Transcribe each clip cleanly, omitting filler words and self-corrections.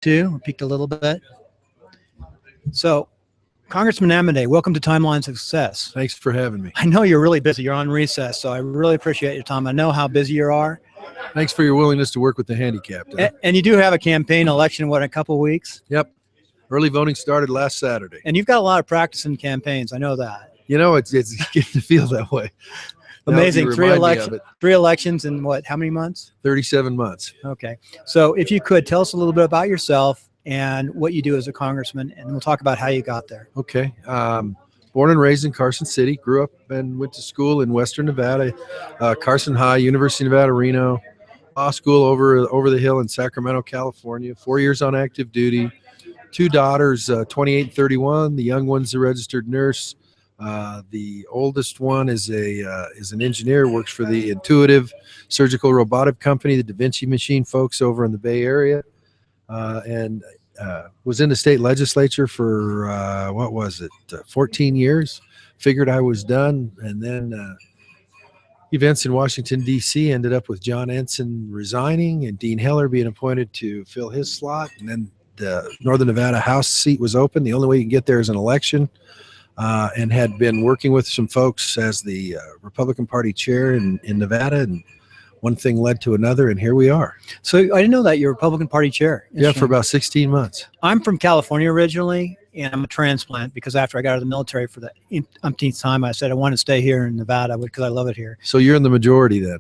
too. Peaked a little bit. So, Congressman Amodei, welcome to Timeline Success. Thanks for having me. I know you're really busy. You're on recess, so I really appreciate your time. I know how busy you are. Thanks for your willingness to work with the handicapped. And you do have a campaign election, what, in a couple of weeks? Yep. Early voting started last Saturday. And you've got a lot of practice in campaigns. I know that. You know, it's getting to feel that way. Amazing. Three elections in what, how many months? 37 months. Okay. So if you could tell us a little bit about yourself and what you do as a congressman, and we'll talk about how you got there. Okay. Born and raised in Carson City, grew up and went to school in Western Nevada, Carson High, University of Nevada, Reno, law school over the hill in Sacramento, California, 4 years on active duty, 2 daughters, 28 and 31. The young one's a registered nurse. The oldest one is an engineer, works for the Intuitive Surgical Robotic Company, the Da Vinci Machine folks over in the Bay Area, and was in the state legislature for, 14 years. Figured I was done, and then events in Washington, D.C. ended up with John Ensign resigning and Dean Heller being appointed to fill his slot, and then the Northern Nevada House seat was open. The only way you can get there is an election. And had been working with some folks as the Republican Party chair in Nevada, and one thing led to another, and here we are. So I didn't know that you're Republican Party chair. Yeah, for about 16 months. I'm from California originally, and I'm a transplant because after I got out of the military for the umpteenth time, I said I want to stay here in Nevada because I love it here. So you're in the majority then.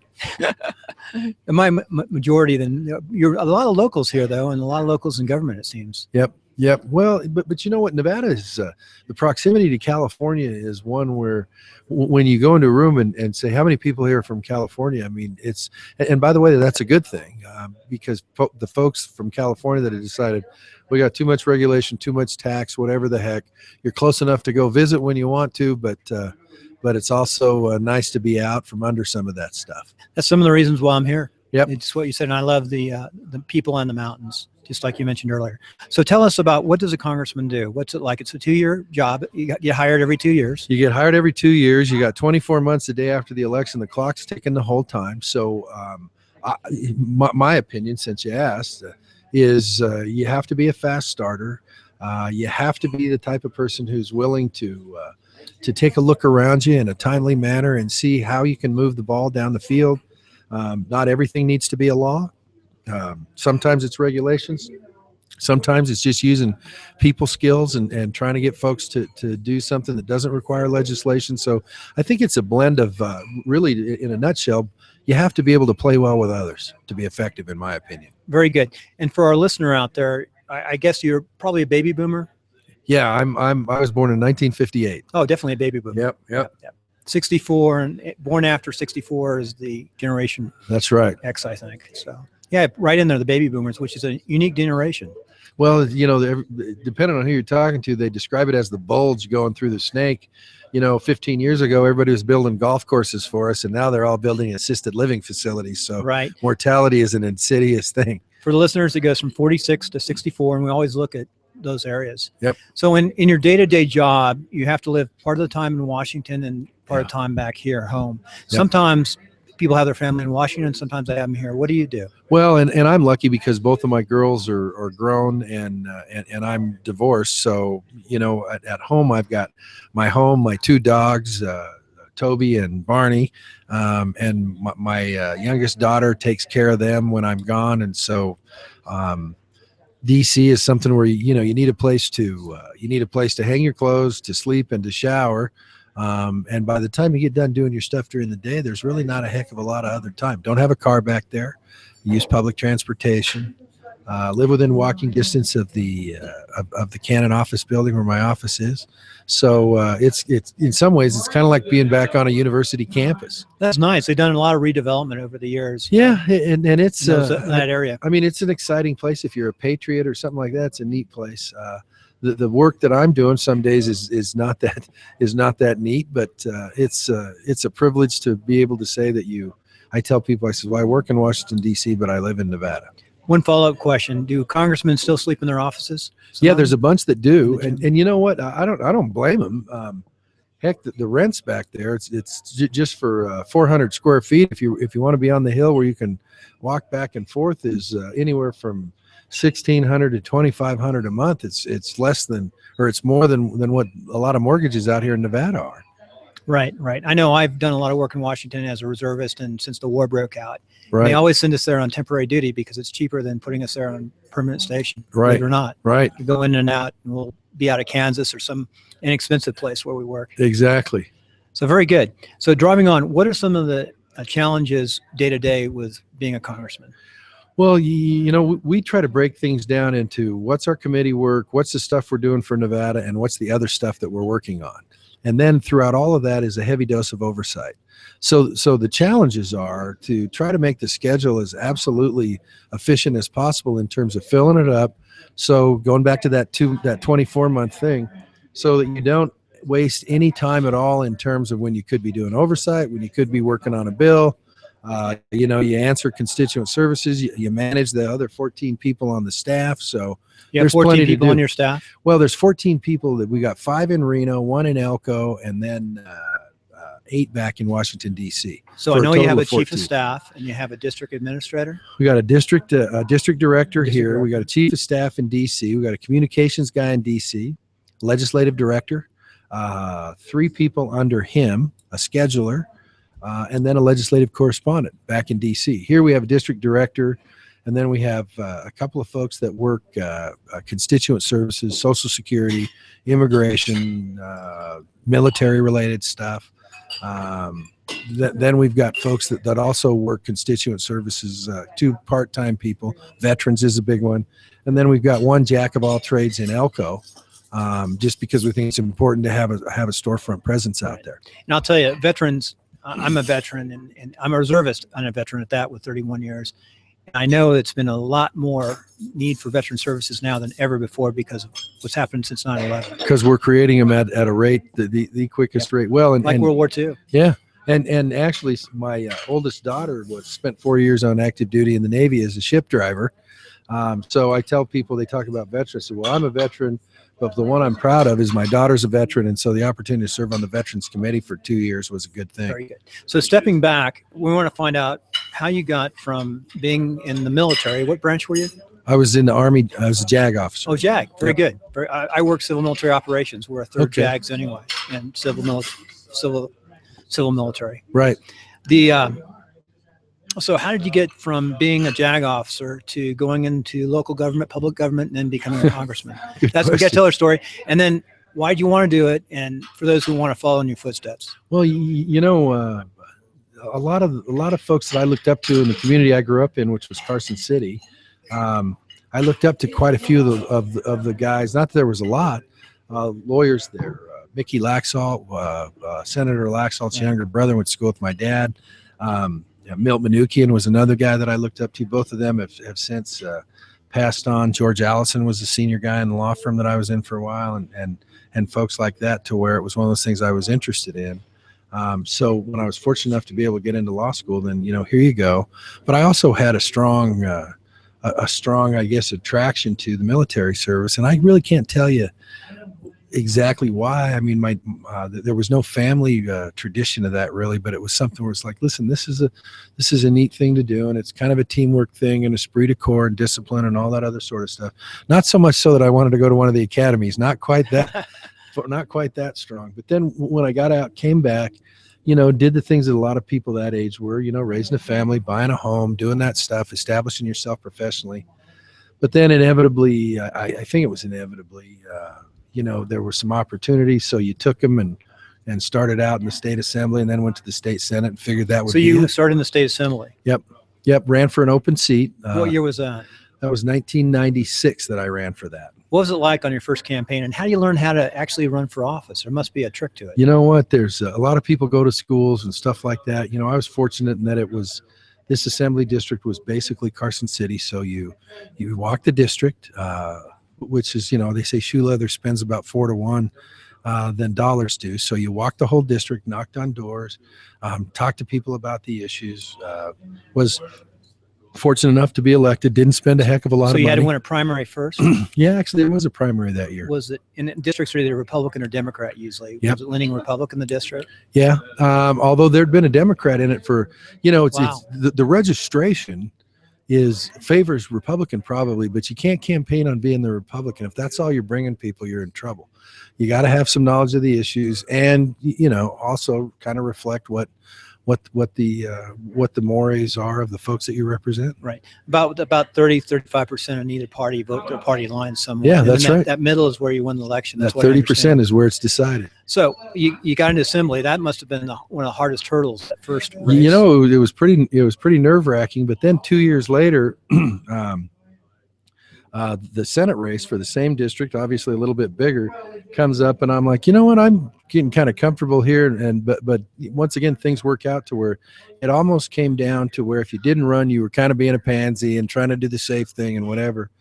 My majority then. You're a lot of locals here though, and a lot of locals in government, it seems. Yep. Yep. Well, but you know what? Nevada is the proximity to California is one where when you go into a room and say, how many people here are from California? I mean, it's, and by the way, that's a good thing because the folks from California that have decided we got too much regulation, too much tax, whatever the heck, you're close enough to go visit when you want to, but it's also nice to be out from under some of that stuff. That's some of the reasons why I'm here. Yep. It's what you said, and I love the people on the mountains, just like you mentioned earlier. So tell us about, what does a congressman do? What's it like? It's a 2-year job. You get hired every 2 years. You get hired every 2 years. You got 24 months the day after the election. The clock's ticking the whole time. So my opinion, since you asked, is you have to be a fast starter. You have to be the type of person who's willing to take a look around you in a timely manner and see how you can move the ball down the field. Not everything needs to be a law. Sometimes it's regulations. Sometimes it's just using people skills and trying to get folks to do something that doesn't require legislation. So I think it's a blend of really, in a nutshell, you have to be able to play well with others to be effective, in my opinion. Very good. And for our listener out there, I guess you're probably a baby boomer. Yeah, I was born in 1958. Oh, definitely a baby boomer. Yep. 64 and born after 64 is the generation. That's right. X, I think. So yeah, right in there, the baby boomers, which is a unique generation. Well, you know, depending on who you're talking to, they describe it as the bulge going through the snake. You know, 15 years ago, everybody was building golf courses for us, and now they're all building assisted living facilities. So right. Mortality is an insidious thing. For the listeners, it goes from 46 to 64, and we always look at those areas. Yep. So in your day-to-day job, you have to live part of the time in Washington and part of the time back here home. Yep. Sometimes people have their family in Washington, sometimes they have them here. What do you do? Well, and I'm lucky because both of my girls are grown and I'm divorced. So, you know, at home, I've got my home, my 2 dogs, Toby and Barney, and my youngest daughter takes care of them when I'm gone. And so, DC is something where you need a place to hang your clothes, to sleep, and to shower. And by the time you get done doing your stuff during the day, there's really not a heck of a lot of other time. Don't have a car back there. Use public transportation. Live within walking distance of the Canon office building where my office is. So it's in some ways it's kind of like being back on a university campus. That's nice. They've done a lot of redevelopment over the years. Yeah, and it's that area. I mean, it's an exciting place if you're a patriot or something like that. It's a neat place. The work that I'm doing some days is not that neat, but it's a privilege to be able to say that I tell people, I said, well, I work in Washington, D.C., but I live in Nevada. One follow-up question: do congressmen still sleep in their offices? Yeah, there's a bunch that do, and you know what? I don't blame them. Heck, the rent's back there. It's just for 400 square feet. If you want to be on the hill where you can walk back and forth, is anywhere from $1,600 to $2,500 a month. It's less than, or it's more than what a lot of mortgages out here in Nevada are. Right, right. I know I've done a lot of work in Washington as a reservist, and since the war broke out, Right. they always send us there on temporary duty because it's cheaper than putting us there on permanent station. Right. Believe it or not. Right. We go in and out, and we'll be out of Kansas or some inexpensive place where we work. Exactly. So very good. So driving on, what are some of the challenges day to day with being a congressman? Well, you know, we try to break things down into what's our committee work, what's the stuff we're doing for Nevada, and what's the other stuff that we're working on. And then throughout all of that is a heavy dose of oversight. So the challenges are to try to make the schedule as absolutely efficient as possible in terms of filling it up. So going back to that 24-month thing, so that you don't waste any time at all in terms of when you could be doing oversight, when you could be working on a bill. You know, you answer constituent services, you manage the other 14 people on the staff. So You have there's 14 plenty to people do. on your staff? Well, there's 14 people that we got, 5 in Reno, 1 in Elko, and then 8 back in Washington, D.C. So I for know you total have a of chief 14. of staff and you have a district administrator. We got a district director here. director. We got a chief of staff in D.C. We got a communications guy in D.C., legislative director, 3 people under him, a scheduler, and then a legislative correspondent back in D.C. Here we have a district director, and then we have a couple of folks that work constituent services, Social Security, immigration, military-related stuff. Then we've got folks that also work constituent services, 2 part-time people. Veterans is a big one. And then we've got 1 jack of all trades in Elko, just because we think it's important to have a storefront presence out there. And I'll tell you, veterans, I'm a veteran and I'm a reservist and a veteran at that with 31 years. And I know it's been a lot more need for veteran services now than ever before because of what's happened since 9/11. Because we're creating them at a rate, the quickest rate. Well, Like World War II. Yeah. And actually, my oldest daughter spent 4 years on active duty in the Navy as a ship driver. So I tell people, they talk about veterans. I say, well, I'm a veteran, but the one I'm proud of is my daughter's a veteran. And so the opportunity to serve on the Veterans Committee for 2 years was a good thing. Very good. So stepping back, we want to find out how you got from being in the military. What branch were you? I was in the Army. I was a JAG officer. Oh, JAG. Very Yep. good. I work civil military operations. We're a third Okay. JAGs anyway, and civil military. Right. So how did you get from being a JAG officer to going into local government, public government, and then becoming a congressman? Good That's we got to question. tell our story. And then why did you want to do it? And for those who want to follow in your footsteps. Well, you know, a lot of folks that I looked up to in the community I grew up in, which was Carson City, I looked up to quite a few of the guys. Not that there was a lot, lawyers there. Mickey Laxalt, Senator Laxalt's younger brother, went to school with my dad. Milt Manukian was another guy that I looked up to. Both of them have since passed on. George Allison was the senior guy in the law firm that I was in for a while, and folks like that, to where it was one of those things I was interested in. So when I was fortunate enough to be able to get into law school, then, you know, here you go. But I also had a strong, I guess, attraction to the military service, and I really can't tell you exactly why. I mean, there was no family tradition of that really, but it was something where it's like, listen, this is a neat thing to do, and it's kind of a teamwork thing and esprit de corps and discipline and all that other sort of stuff. Not so much so that I wanted to go to one of the academies, not quite that not quite that strong. But then when I got out, came back, you know, did the things that a lot of people that age were, you know, raising a family, buying a home, doing that stuff, establishing yourself professionally. But then inevitably, I think it was inevitably, you know, there were some opportunities. So you took them and started out in the state assembly, and then went to the state senate and figured that would So be you it. started in the state assembly. Yep. Ran for an open seat. What year was that? That was 1996 that I ran for that. What was it like on your first campaign, and how do you learn how to actually run for office? There must be a trick to it. You know what? There's a lot of people go to schools and stuff like that. You know, I was fortunate in that this assembly district was basically Carson City. So you walk the district, which is, you know, they say shoe leather spends about 4 to 1 than dollars do. So you walk the whole district, knocked on doors, talked to people about the issues, was fortunate enough to be elected, didn't spend a heck of a lot of So money. you had to win a primary first? Yeah, actually there was a primary that year. Was it in districts are either Republican or Democrat usually? Yep. Was it leaning Republican, the district? Yeah. Although there'd been a Democrat in it for, you know, Wow. it's the registration favors Republican probably, but you can't campaign on being the Republican. If that's all you're bringing people, you're in trouble. You got to have some knowledge of the issues, and also kind of reflect what the mores are of the folks that you represent. Right. About 35% of neither party vote their party line somewhere. Yeah, And that's then right. That middle is where you win the election. That's That what I 30% understand. is where it's decided. So you got into assembly. That must have been one of the hardest hurdles at first race. It was pretty nerve wracking. But then 2 years later, the Senate race for the same district, obviously a little bit bigger, comes up, and I'm like, you know what, I'm getting kind of comfortable here. But once again, things work out to where it almost came down to where if you didn't run, you were kind of being a pansy and trying to do the safe thing and whatever.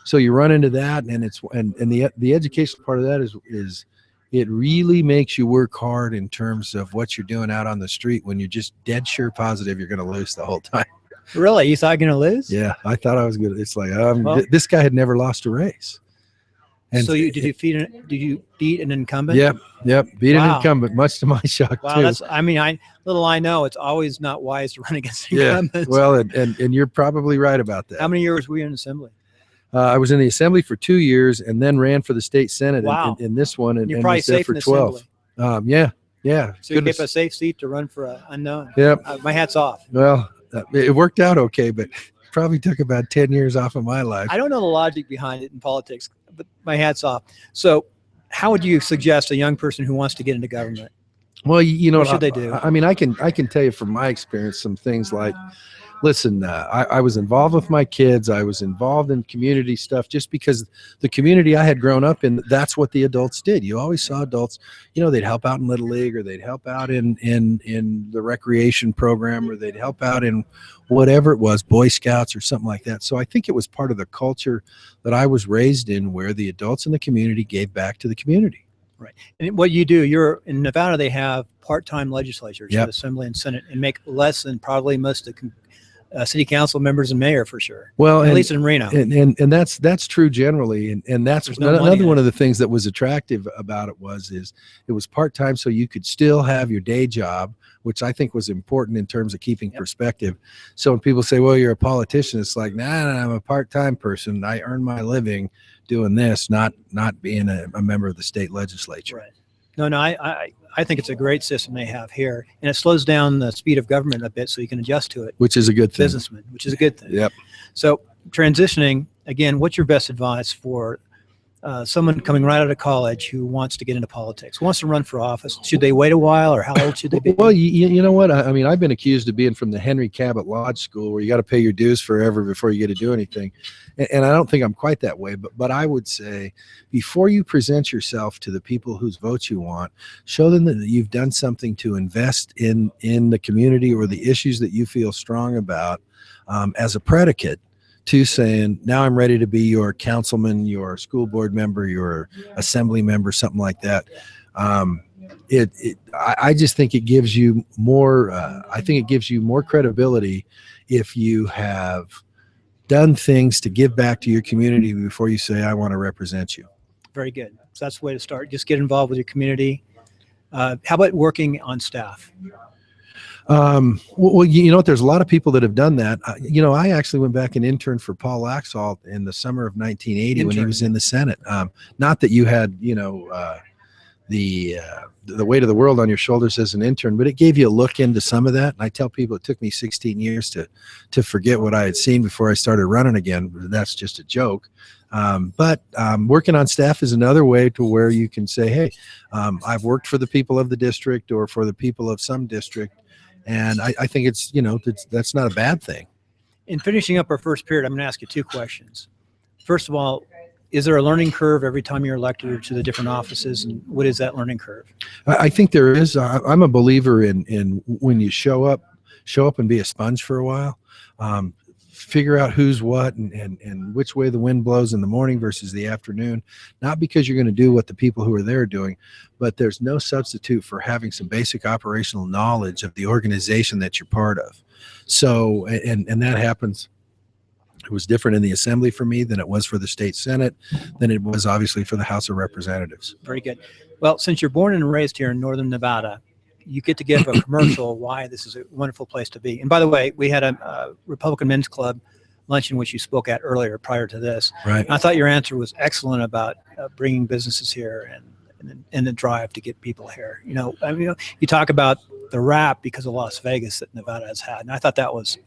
So you run into that, and the educational part of that is it really makes you work hard in terms of what you're doing out on the street when you're just dead sure positive you're going to lose the whole time. Really? You thought you're going to lose? Yeah, I thought I was good. It's like this guy had never lost a race. And so did you beat an incumbent? Yep. Beat an Wow. incumbent, much to my shock Wow, too. I know it's always not wise to run against incumbents. Well, and you're probably right about that. How many years were you in assembly? I was in the assembly for 2 years, and then ran for the state senate Wow. in this one, and You're probably was there safe for in 12. assembly. Yeah. So you kept a safe seat to run for an unknown. Yep. My hat's off. Well, it worked out okay, but probably took about 10 years off of my life. I don't know the logic behind it in politics, but my hat's off. So how would you suggest a young person who wants to get into government? Well, What should they do? I mean, I can tell you from my experience some things like, listen, I was involved with my kids. I was involved in community stuff just because the community I had grown up in, that's what the adults did. You always saw adults, they'd help out in Little League, or they'd help out in the recreation program, or they'd help out in whatever it was, Boy Scouts or something like that. So I think it was part of the culture that I was raised in, where the adults in the community gave back to the community. Right. And what you do, you're in Nevada, they have part-time legislatures, Yep. the Assembly and Senate, and make less than probably most of the city council members and mayor for sure. Well, at least in Reno. And that's true generally. And that's There's no money another in one it. of the things that was attractive about it it was part-time, so you could still have your day job, which I think was important in terms of keeping Yep. perspective. So when people say, well, you're a politician, it's like, nah, I'm a part-time person. I earn my living doing this, not being a member of the state legislature. Right. No, I think it's a great system they have here, and it slows down the speed of government a bit so you can adjust to it. Which is a good thing. Businessman, which is a good thing. Yep. So transitioning, again, what's your best advice for someone coming right out of college who wants to get into politics, who wants to run for office? Should they wait a while, or how old should they be? Well, you know what? I mean, I've been accused of being from the Henry Cabot Lodge School, where you got to pay your dues forever before you get to do anything. And I don't think I'm quite that way, but I would say, before you present yourself to the people whose votes you want, show them that you've done something to invest in the community or the issues that you feel strong about, as a predicate to saying, now I'm ready to be your councilman, your school board member, your assembly member, something like that. I just think it gives you more, I think it gives you more credibility if you have done things to give back to your community before you say, I want to represent you. Very good. So that's the way to start. Just get involved with your community. How about working on staff? Well, you know what? There's a lot of people that have done that. I actually went back and interned for Paul Laxalt in the summer of 1980 when he was in the Senate. Not that you had, the weight of the world on your shoulders as an intern, but it gave you a look into some of that. And I tell people it took me 16 years to forget what I had seen before I started running again. That's just a joke. But working on staff is another way to where you can say, hey, I've worked for the people of the district or for the people of some district. And I think it's, that's not a bad thing. In finishing up our first period, I'm going to ask you two questions. First of all, is there a learning curve every time you're elected to the different offices, and what is that learning curve? I think there is. I'm a believer in when you show up and be a sponge for a while. Figure out who's what and which way the wind blows in the morning versus the afternoon, not because you're going to do what the people who are there are doing, but there's no substitute for having some basic operational knowledge of the organization that you're part of. So, and that happens. It was different in the assembly for me than it was for the state Senate, than it was obviously for the House of Representatives. Very good. Well, since you're born and raised here in Northern Nevada, you get to give a commercial why this is a wonderful place to be. And by the way, we had a Republican Men's Club luncheon, which you spoke at earlier prior to this. Right. And I thought your answer was excellent about bringing businesses here and the drive to get people here. I mean, you talk about the rap because of Las Vegas that Nevada has had, and I thought that was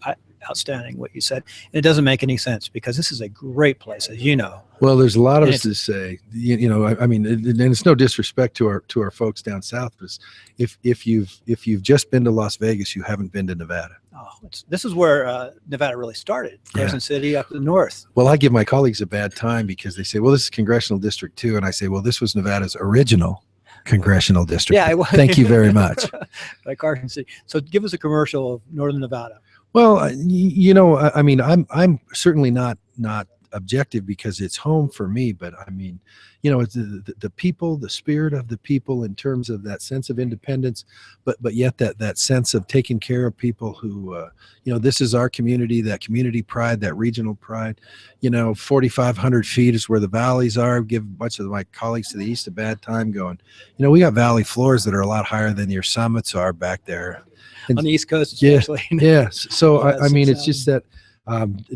outstanding what you said. And it doesn't make any sense because this is a great place, as you know. Well, there's a lot of And us to say, I mean, and it's no disrespect to our folks down south, but if you've just been to Las Vegas, you haven't been to Nevada. Oh, this is where Nevada really started, Carson City up in the north. Well, I give my colleagues a bad time because they say, well, this is Congressional District 2. And I say, well, this was Nevada's original Congressional District. Yeah, it was. Thank you very much. By Carson City. So give us a commercial of Northern Nevada. Well, I mean, I'm certainly not objective because it's home for me, but I mean, it's the people, the spirit of the people in terms of that sense of independence, but yet that sense of taking care of people who, this is our community, that community pride, that regional pride. 4,500 feet is where the valleys are. I give a bunch of my colleagues to the east a bad time going, we got valley floors that are a lot higher than your summits are back there. On the East Coast, especially. Yeah. So, I mean, it's just that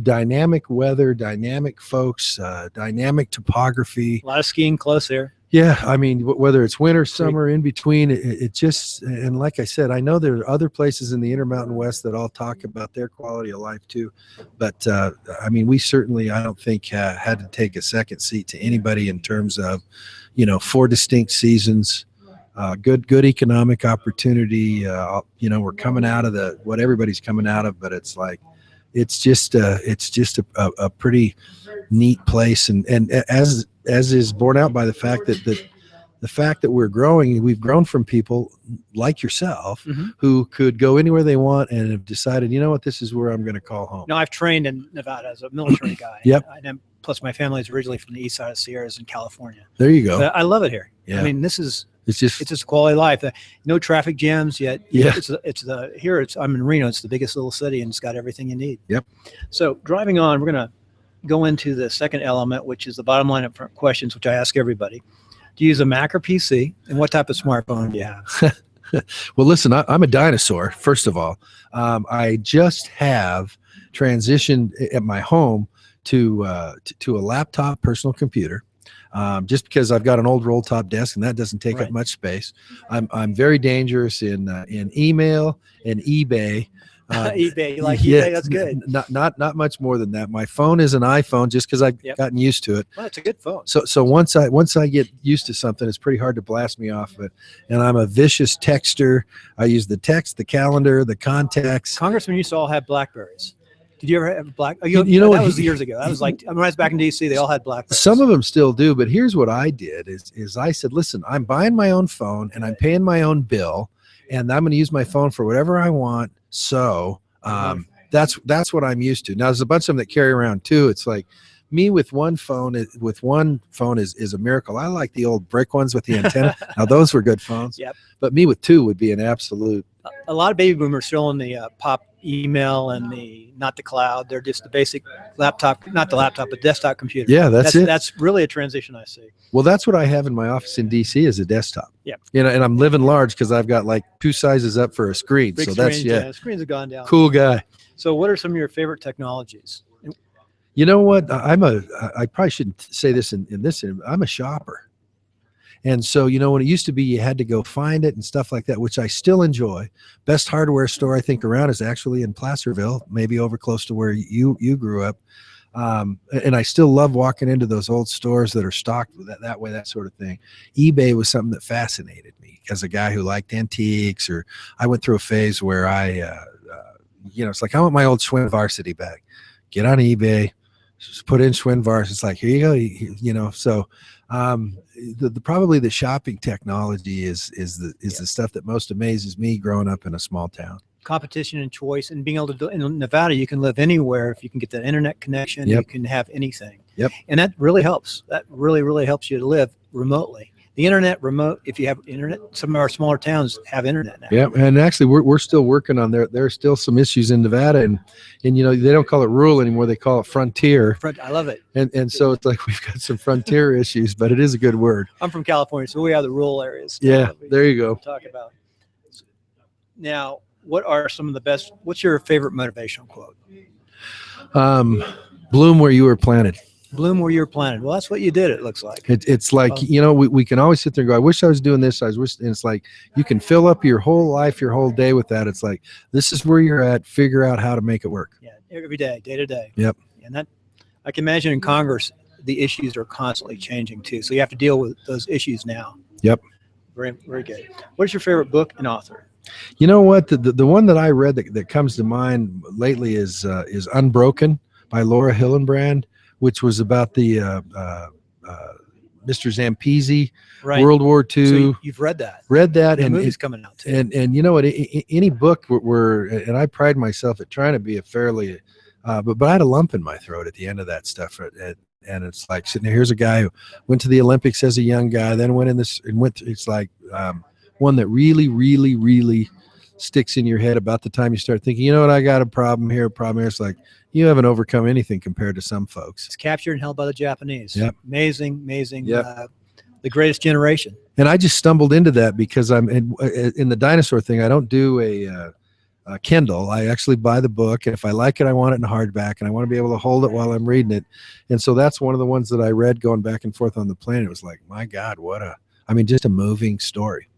dynamic weather, dynamic folks, dynamic topography. A lot of skiing close here. Yeah. I mean, whether it's winter, summer, in between, it just, and like I said, I know there are other places in the Intermountain West that all talk about their quality of life too. But, I mean, we certainly, I don't think, had to take a second seat to anybody in terms of, 4 distinct seasons. Good economic opportunity. We're coming out of what everybody's coming out of, but it's like, it's just a pretty neat place. And as is borne out by the fact that we're growing, we've grown from people like yourself who could go anywhere they want and have decided, this is where I'm going to call home. I've trained in Nevada as a military guy. Yep. Plus my family is originally from the east side of Sierras in California. There you go. But I love it here. Yeah. I mean, it's just quality of life. No traffic jams yet. Yeah. I'm in Reno. It's the biggest little city and it's got everything you need. Yep. So driving on, we're going to go into the second element, which is the bottom line of questions, which I ask everybody. Do you use a Mac or PC? And what type of smartphone do you have? Well, listen, I'm a dinosaur. First of all, I just have transitioned at my home to a laptop personal computer. Just because I've got an old roll top desk and that doesn't take up much space. I'm very dangerous in email and eBay. eBay, you like eBay? That's good. Not much more than that. My phone is an iPhone just because I've gotten used to it. Well, it's a good phone. So once I get used to something, it's pretty hard to blast me off of it. And I'm a vicious texter. I use the text, the calendar, the contacts. Congressman used to all have Blackberries. Did you ever have a Black? That was years ago. That was like when I was back in D.C. They all had Blackberries. Some of them still do, but here's what I did: is I said, listen, I'm buying my own phone and I'm paying my own bill, and I'm going to use my phone for whatever I want. So that's what I'm used to. Now there's a bunch of them that carry around too. It's like me with one phone is a miracle. I like the old brick ones with the antenna. Now those were good phones. Yep. But me with two would be an absolute. A lot of baby boomers still in the pop email and not the cloud. They're just the basic laptop, not the laptop, but desktop computer. Yeah, that's it. That's really a transition I see. Well, that's what I have in my office in DC is a desktop. Yeah. And I'm living large because I've got like 2 sizes up for a screen. Big so screens, that's screens have gone down. Cool guy. So what are some of your favorite technologies? You know what? I probably shouldn't say this in this. I'm a shopper. And so, when it used to be you had to go find it and stuff like that, which I still enjoy. Best hardware store I think around is actually in Placerville, maybe over close to where you grew up. And I still love walking into those old stores that are stocked that way, that sort of thing. eBay was something that fascinated me as a guy who liked antiques, or I went through a phase where it's like, I want my old Schwinn Varsity back. Get on eBay, just put in Schwinn Vars. It's like, here you go, So probably the shopping technology is the stuff that most amazes me growing up in a small town. Competition and choice, and being able to do in Nevada, you can live anywhere if you can get that internet connection. Yep. You can have anything. Yep. And that really helps. That really helps you to live remotely. The internet remote, if you have internet, some of our smaller towns have internet now. Yeah, and actually we're still working on there. There are still some issues in Nevada, and they don't call it rural anymore; they call it frontier. I love it. And so it's like we've got some frontier issues, but it is a good word. I'm from California, so we have the rural areas. Yeah, there you go. Talk about now. What are some of the best? What's your favorite motivational quote? Bloom where you were planted. Bloom where you're planted. Well, that's what you did. It looks like. It's like, we can always sit there and go, I wish I was doing this. And it's like, you can fill up your whole life, your whole day with that. It's like, this is where you're at. Figure out how to make it work. Yeah. Every day, day to day. Yep. And that, I can imagine in Congress, the issues are constantly changing too. So you have to deal with those issues now. Yep. Very, very good. What's your favorite book and author? You know what? The one that I read that comes to mind lately is Unbroken by Laura Hillenbrand, which was about the Mr. Zampese, Right. World War II. So you've read that. Read that, The and movie's coming out too. and you know what? Any book where and I pride myself at trying to be a fairly, but I had a lump in my throat at the end of that stuff. And it's like sitting there. Here's a guy who went to the Olympics as a young guy, then went in this and went. It's like one that really, really, really sticks in your head about the time you start thinking, you know what, I got a problem here. It's like, you haven't overcome anything compared to some folks. It's captured and held by the Japanese. Yep. Amazing. Yep. The greatest generation. And I just stumbled into that because I'm in the dinosaur thing. I don't do a Kindle. I actually buy the book, and if I like it, I want it in hardback, and I want to be able to hold it while I'm reading it. And so that's one of the ones that I read going back and forth on the plane. It was like, my God, just a moving story.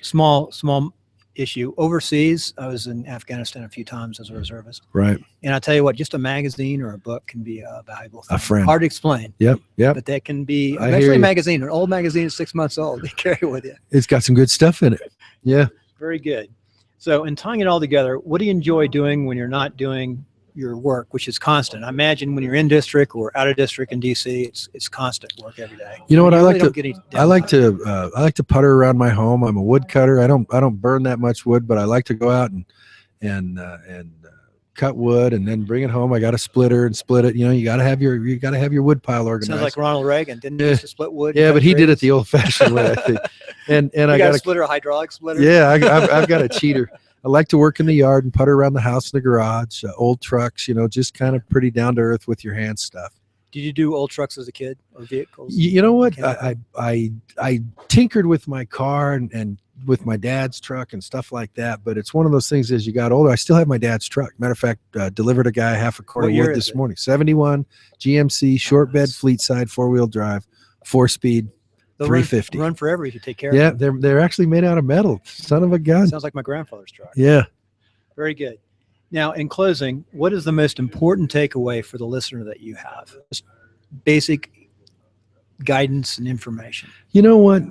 Small issue. Overseas, I was in Afghanistan a few times as a reservist. Right. And I tell you what, just a magazine or a book can be a valuable thing. A friend. Hard to explain. Yep. But that can be, especially a magazine, an old magazine is 6 months old. They carry it with you. It's got some good stuff in it. Yeah. Very good. So in tying it all together, what do you enjoy doing when you're not doing your work, which is constant? I imagine when you're in district or out of district in DC, it's constant work every day. You know what? I like to to putter around my home. I'm a wood cutter. I don't burn that much wood, but I like to go out and cut wood and then bring it home. I got a splitter and split it. You got to have your wood pile organized. Sounds like Ronald Reagan didn't he used to split wood. Yeah, but he did it the old-fashioned way, I think. And I got a splitter, a hydraulic splitter. Yeah, I've got a cheater. I like to work in the yard and putter around the house and the garage, old trucks, just kind of pretty down to earth with your hands stuff. Did you do old trucks as a kid or vehicles? You know what? I tinkered with my car and with my dad's truck and stuff like that. But it's one of those things as you got older, I still have my dad's truck. Matter of fact, delivered a guy half a quart of wood this morning. 71 GMC, short bed, fleet side, 4-wheel drive, 4-speed. 350. Run forever if you take care of them. them. They're actually made out of metal. Son of a gun. Sounds like my grandfather's truck. Yeah. Very good. Now, in closing, what is the most important takeaway for the listener that you have? Just basic guidance and information. You know what?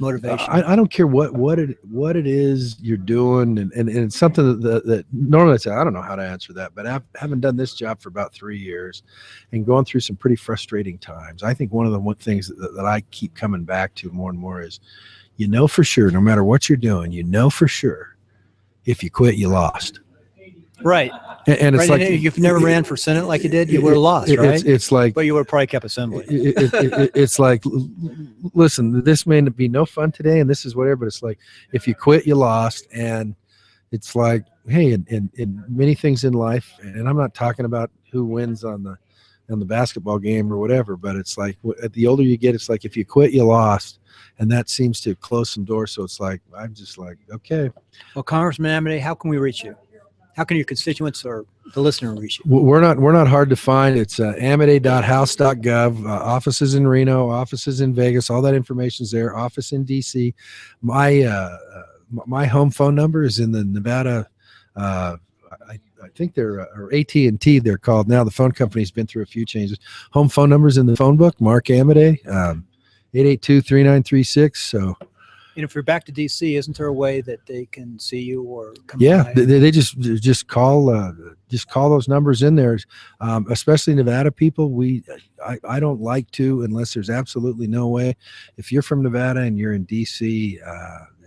Motivation. I don't care what it is you're doing, and it's something that normally I say I don't know how to answer that, but having done this job for about 3 years and going through some pretty frustrating times, I think one of the things that I keep coming back to more and more is, for sure, no matter what you're doing, for sure, if you quit, you lost. Right. And it's like, if you never ran for Senate like you did, you would have lost, right? It's like, but you would have probably kept assembly. It's like, listen, this may be no fun today, and this is whatever, but it's like, if you quit, you lost. And it's like, hey, in many things in life, and I'm not talking about who wins on the basketball game or whatever, but it's like, the older you get, it's like, if you quit, you lost. And that seems to close some doors. So it's like, I'm just like, okay. Well, Congressman Amodei, how can we reach you? How can your constituents or the listener reach you? We're not hard to find. It's amodei.house.gov. Offices in Reno, offices in Vegas, all that information's there. Office in DC. My home phone number is in the Nevada. I think they're or AT&T. They're called now. The phone company's been through a few changes. Home phone number's in the phone book. Mark Amodei, 882-3936. So. And if you're back to DC, isn't there a way that they can see you or come by? They just call those numbers in there, especially Nevada people. I don't like to unless there's absolutely no way. If you're from Nevada and you're in DC,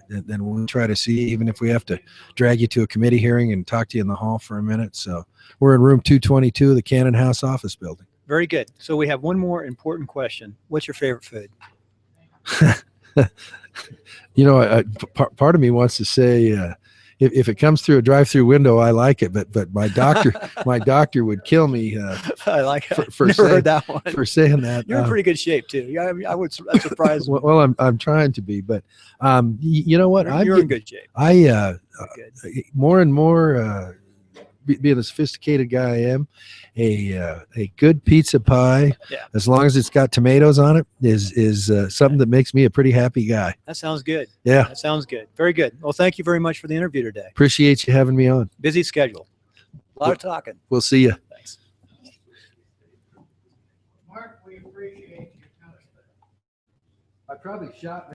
then we'll try to see you, even if we have to drag you to a committee hearing and talk to you in the hall for a minute. So we're in room 222 of the Cannon House office building. Very good. So we have one more important question. What's your favorite food? Part of me wants to say, if it comes through a drive-through window, I like it, but my doctor would kill me. I like it. For Never heard that one. For saying that. You're in pretty good shape too. Yeah, that's surprising. Well, I'm trying to be, but you know what? You're in good shape. More and more being the sophisticated guy I am, a good pizza pie, Yeah. as long as it's got tomatoes on it, is something that makes me a pretty happy guy. That sounds good. Yeah. That sounds good. Very good. Well, thank you very much for the interview today. Appreciate you having me on. Busy schedule. A lot of talking. We'll see you. Thanks. Mark, we appreciate you. I probably shot